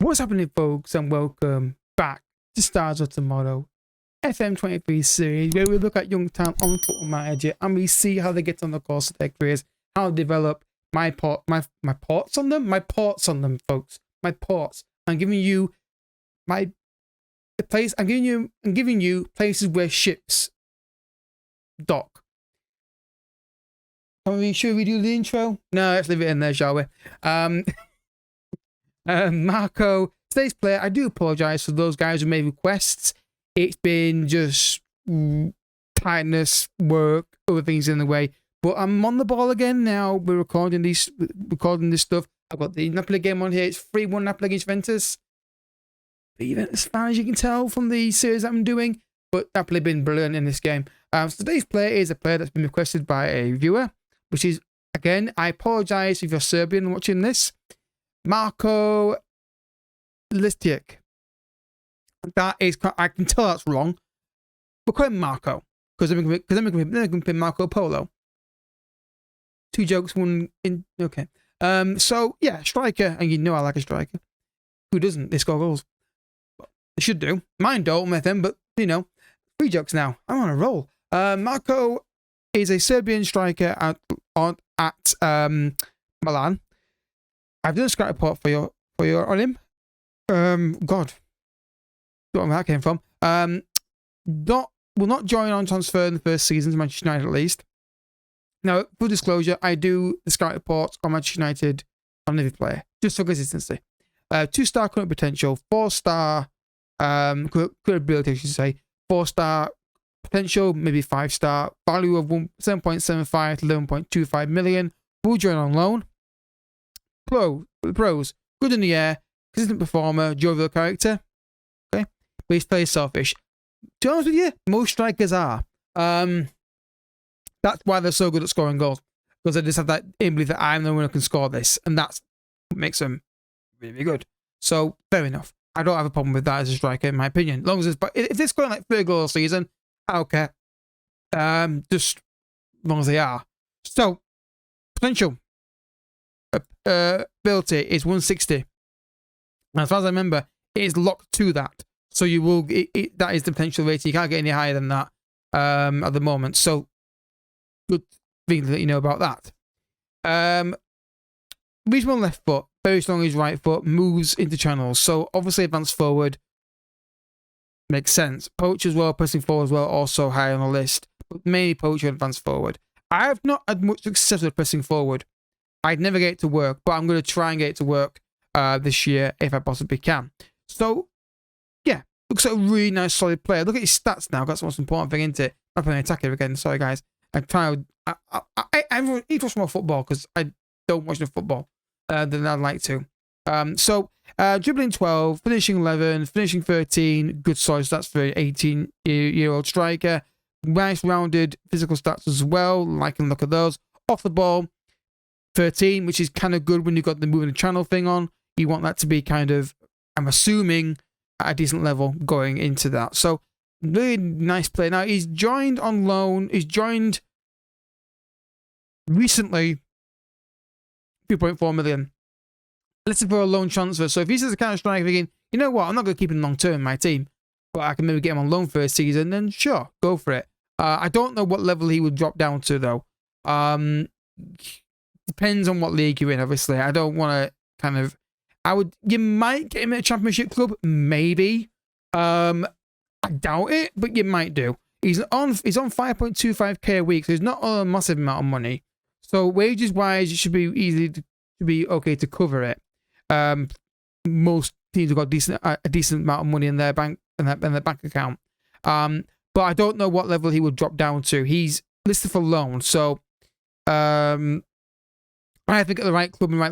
What's happening, folks, and welcome back to Stars of Tomorrow, FM23 series, where we look at young talent on football manager and we see how they get on the course of their careers, how they develop. My ports on them, folks. My ports. I'm giving you the place. I'm giving you places where ships dock. Should we do the intro? No, let's leave it in there, shall we? Marko, today's player, I do apologise for those guys who made requests. It's been just tightness, work, other things in the way. But I'm on the ball again now. We're recording this stuff. I've got the Napoli game on here. It's 3-1 Napoli against Juventus. The Juventus fan, as you can tell from the series that I'm doing. But Napoli have been brilliant in this game. So today's player is a player that's been requested by a viewer, which is, again, I apologise if you're Serbian watching this. Marko Lazetic. That is, I can tell that's wrong. We'll call him Marko, because I'm going to pick Marco Polo. Two jokes, one in. Okay. So yeah, striker, and you know I like a striker. Who doesn't? They score goals. They should do. Mine don't with them, but you know, 3 jokes now. I'm on a roll. Marko is a Serbian striker at Milan. I've done a scout report for you on him. God, don't know where that came from. Will not join on transfer in the first season to Manchester United at least. Now, full disclosure, I do the scout reports on Manchester United on every player, just for consistency. 2-star current potential, 4-star credibility, I should say, 4-star potential, maybe 5-star, value of 7.75 to 11.25 million, will join on loan. Pros, good in the air, consistent performer, jovial character. Okay, but he's very selfish. To be honest with you, most strikers are. That's why they're so good at scoring goals, because they just have that belief that I'm the one who can score this, and that's what makes them really good. So fair enough. I don't have a problem with that as a striker, in my opinion. As long as but if they're scoring like 30 goals a season, I don't care. Just as long as they are. So potential ability is 160. And as far as I remember, it is locked to that. So you will. That is the potential rating. You can't get any higher than that at the moment. So good thing to let you know about that. Reasonable left foot, very strong his right foot, moves into channels. So obviously advanced forward makes sense. Poach as well, pressing forward as well, also high on the list. But mainly poach and advanced forward. I have not had much success with pressing forward. I'd never get it to work, but I'm going to try and get it to work this year if I possibly can. So yeah, looks like a really nice solid player. Look at his stats now. That's the most important thing, isn't it? I'm playing attacker again. Sorry guys. I need to watch more football because I don't watch enough football than I'd like to. So dribbling 12, finishing 11, finishing 13. Good solid stats for an 18-year-old striker. Nice rounded physical stats as well. Liking the look of those. Off the ball, 13, which is kind of good when you've got the moving the channel thing on. You want that to be kind of, I'm assuming, at a decent level going into that. So really nice player. Now he's joined on loan. He's joined recently, 2.4 million. Listen for a loan transfer. So if he's the kind of striker thinking, you know what, I'm not going to keep him long term in my team, but I can maybe get him on loan for a season, then sure, go for it. I don't know what level he would drop down to though. Depends on what league you're in, obviously. I don't want to kind of. You might get him at a championship club, maybe. I doubt it, but you might do. He's on 5.25k a week, so he's not a massive amount of money. So wages wise, it should be okay to cover it. Most teams have got a decent amount of money in their bank account. But I don't know what level he would drop down to. He's listed for loan, so I think at the right club and right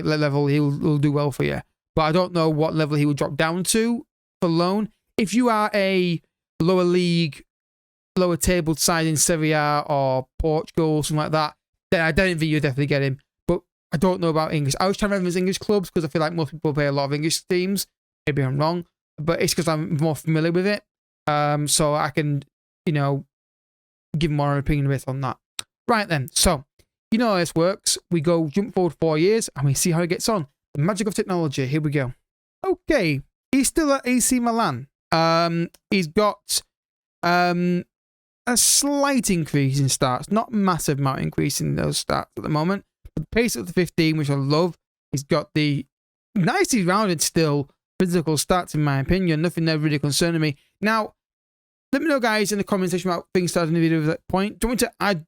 level, he'll do well for you. But I don't know what level he will drop down to for loan. If you are a lower league, lower table side in Serie A or Portugal, something like that, then I don't think you'll definitely get him. But I don't know about English. I was trying to remember his English clubs because I feel like most people play a lot of English teams. Maybe I'm wrong, but it's because I'm more familiar with it. So I can, give more opinion based on that. Right then, so you know how this works. We jump forward 4 years and we see how it gets on. The magic of technology. Here we go. Okay, he's still at AC Milan. He's got a slight increase in stats, not massive amount increase in those stats at the moment. But the pace up to 15, which I love. He's got the nicely rounded still physical stats, in my opinion. Nothing there really concerning me. Now, let me know, guys, in the comment section about things starting the video at that point. Do you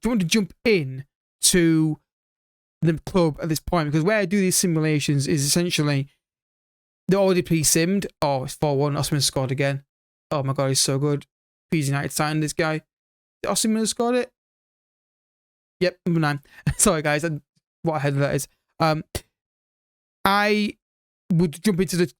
want to jump in to the club at this point? Because where I do these simulations is essentially they're already pre-simmed. Oh, it's 4-1. Osman scored again. Oh my god, he's so good. Please United signed this guy. Did Osman scored it? Yep, number 9. Sorry, guys. What a header that is. I would jump into the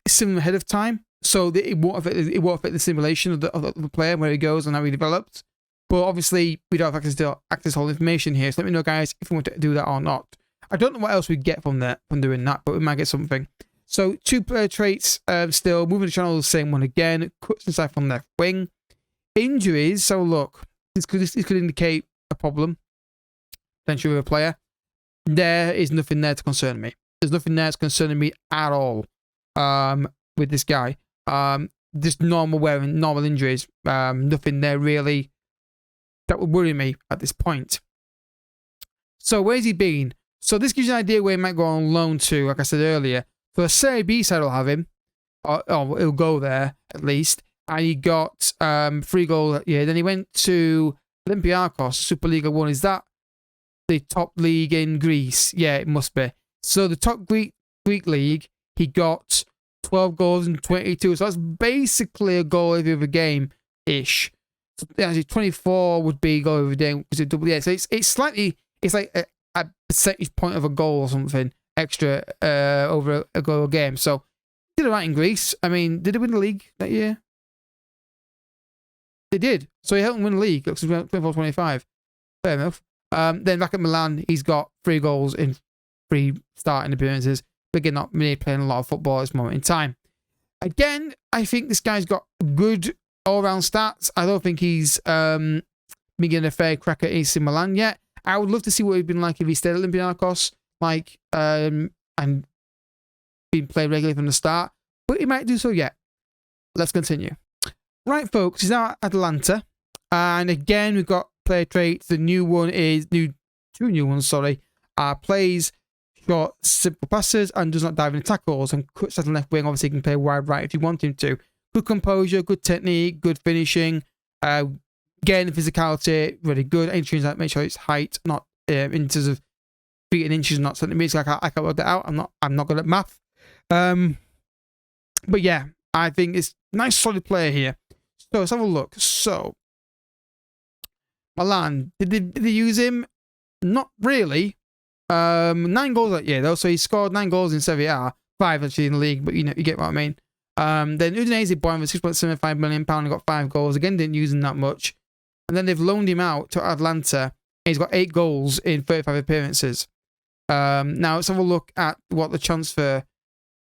sim ahead of time, so that it won't affect the simulation of the player, where he goes and how he develops. But obviously, we don't have access to whole information here. So let me know, guys, if you want to do that or not. I don't know what else we get from doing that, but we might get something. So 2 player traits still. Moving the channel, the same one again. Cuts inside from left wing. Injuries. So look, this could indicate a problem potentially with a player. There is nothing there to concern me. There's nothing there that's concerning me at all with this guy. Just normal injuries. Nothing there really that would worry me at this point. So where's he been? So this gives you an idea where he might go on loan to, like I said earlier. So the Serie B side will have him. Or he'll go there at least. And he got 3 goals. Yeah, then he went to Olympiacos, Superliga 1. Is that the top league in Greece? Yeah, it must be. So the top Greek league, he got 12 goals in 22. So that's basically a goal every game-ish. So actually 24 would be goal every game. Yeah, so it's like a percentage point of a goal or something extra over a goal a game. So did it right in Greece. I mean, did they win the league that year? They did. So he helped them win the league. Looks 24-25. Fair enough. Then back at Milan, he's got 3 goals in 3 starting appearances. But again, not really playing a lot of football at this moment in time. Again, I think this guy's got good all-round stats. I don't think he's been getting a fair crack at AC Milan yet. I would love to see what he'd been like if he stayed at Olympiacos, and been played regularly from the start. But he might do so yet. Let's continue. Right, folks, he's now at Atlanta. And again, we've got player traits. The new one is two new ones, sorry. Plays short, simple passes and does not dive into tackles, and cuts at the left wing. Obviously, he can play wide right if you want him to. Good composure, good technique, good finishing. Again, physicality, really good. Entries that make sure it's height, not in terms of feet and inches, not centimeters. I can't work that out. I'm not good at math. But yeah, I think it's a nice solid player here. So let's have a look. So Milan, did they use him? Not really. 9 goals that year though, so he scored 9 goals in Serie A, 5 actually in the league, but you get what I mean. Then Udinese bought him for £6.75 million and got 5 goals. Again, didn't use him that much. And then they've loaned him out to Atlanta, and he's got 8 goals in 35 appearances. Now let's have a look at what the transfer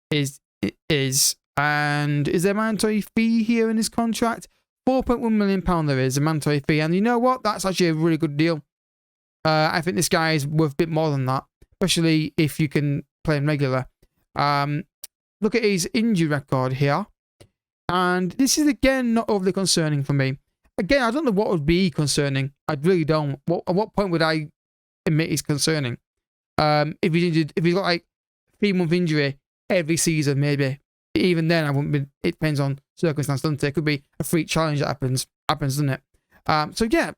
is. And is there a mandatory fee here in this contract? £4.1 million there is a mandatory fee, and you know what? That's actually a really good deal. I think this guy is worth a bit more than that, especially if you can play him regular. Look at his injury record here, and this is again not overly concerning for me. Again, I don't know what would be concerning. I really don't. At what point would I admit he's concerning? If he's got like 3-month injury every season, maybe. Even then, I wouldn't be. It depends on circumstance, doesn't it? It could be a freak challenge that happens, doesn't it? So yeah,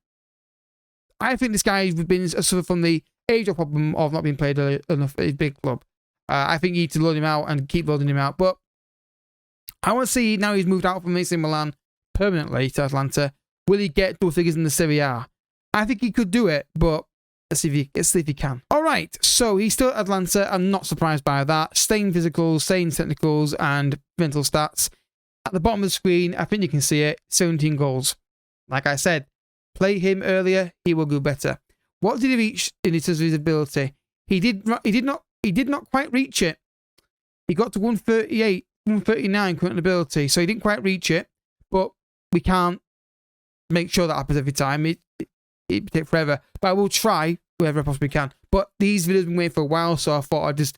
I think this guy has been suffered from the age problem of not being played enough at his big club. I think you need to load him out and keep loading him out. But I want to see now he's moved out from AC Milan permanently to Atlanta. Will he get double figures in the Serie A? I think he could do it, but let's see if he can. All right, so he's still at Atlanta. I'm not surprised by that. Same physicals, same technicals, and mental stats. At the bottom of the screen, I think you can see it. 17 goals. Like I said, play him earlier, he will do better. What did he reach in terms of his ability? He did not quite reach it. He got to 138, 139 current ability, so he didn't quite reach it. But we can't make sure that happens every time. It takes forever. But I will try wherever I possibly can. But these videos have been waiting for a while, so I thought I'd just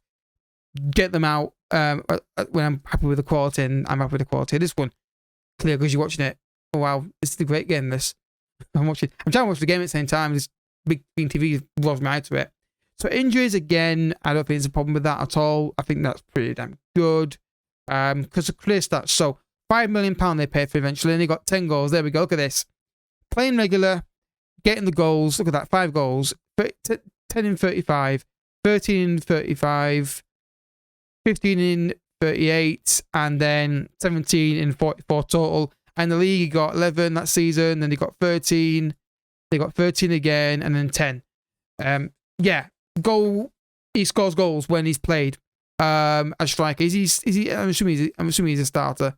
get them out when I'm happy with the quality, and I'm happy with the quality of this one. Clear, because you're watching it. Oh wow, this is a great game. This I'm trying to watch the game at the same time. This big screen TV draws me out to it. So injuries again, I don't think there's a problem with that at all. I think that's pretty damn good. Because of clear stats. So £5 million they paid for eventually, and they got 10 goals. There we go. Look at this. Playing regular, getting the goals. Look at that, 5 goals. 10 in 35, 13 in 35, 15 in 38, and then 17 in 44 total. And the league, he got 11 that season, then they got 13. They got 13 again, and then 10. Yeah, he scores goals when he's played as striker. I'm assuming he's a starter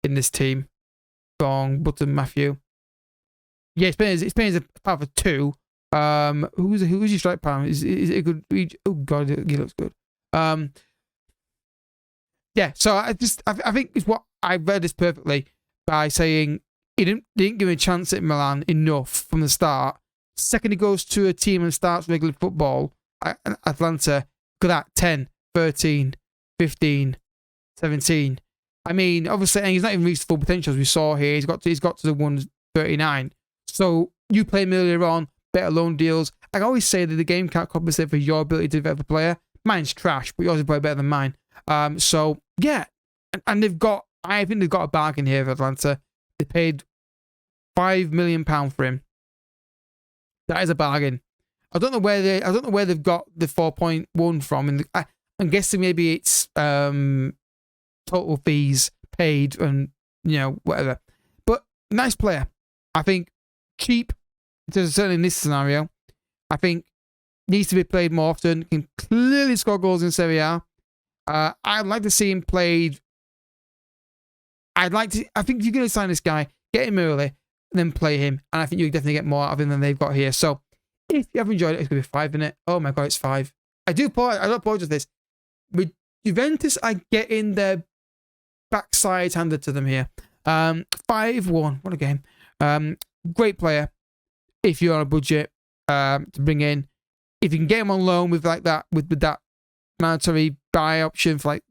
in this team. Wrong, Button Matthew. Yeah, he's playing as a part of 2. Who's your strike partner? Is it a good? Oh god, he looks good. Yeah, so I think it's what I read this perfectly by saying he didn't give him a chance at Milan enough from the start. Second, he goes to a team and starts regular football at Atlanta. Look at that, 10, 13, 15, 17. I mean, obviously, and he's not even reached full potential as we saw here. He's got to the 139. So you play him earlier on, better loan deals. I always say that the game can't compensate for your ability to develop a player. Mine's trash, but yours is probably better than mine. So yeah, and I think they've got a bargain here for Atlanta. They paid £5 million for him. That is a bargain. I don't know where they've got the 4.1 from. I'm guessing maybe it's total fees paid and whatever. But nice player. I think cheap, certainly in this scenario. I think needs to be played more often. Can clearly score goals in Serie A. I'd like to see him played. I think if you're going to sign this guy, get him early, and then play him. And I think you definitely get more out of him than they've got here. So if you have enjoyed it, it's going to be 5 in it. Oh my god, it's 5. I don't apologize for this. With Juventus, I get in their backside handed to them here. 5-1. What a game. Great player. If you're on a budget to bring in. If you can get him on loan with like that, with that mandatory buy option for like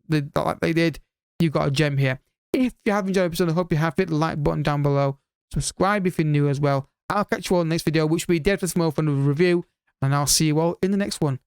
they did, you've got a gem here. If you have enjoyed the episode, I hope you have. Hit the like button down below. Subscribe if you're new as well. I'll catch you all in the next video, which will be Dead for Smoke for another review, and I'll see you all in the next one.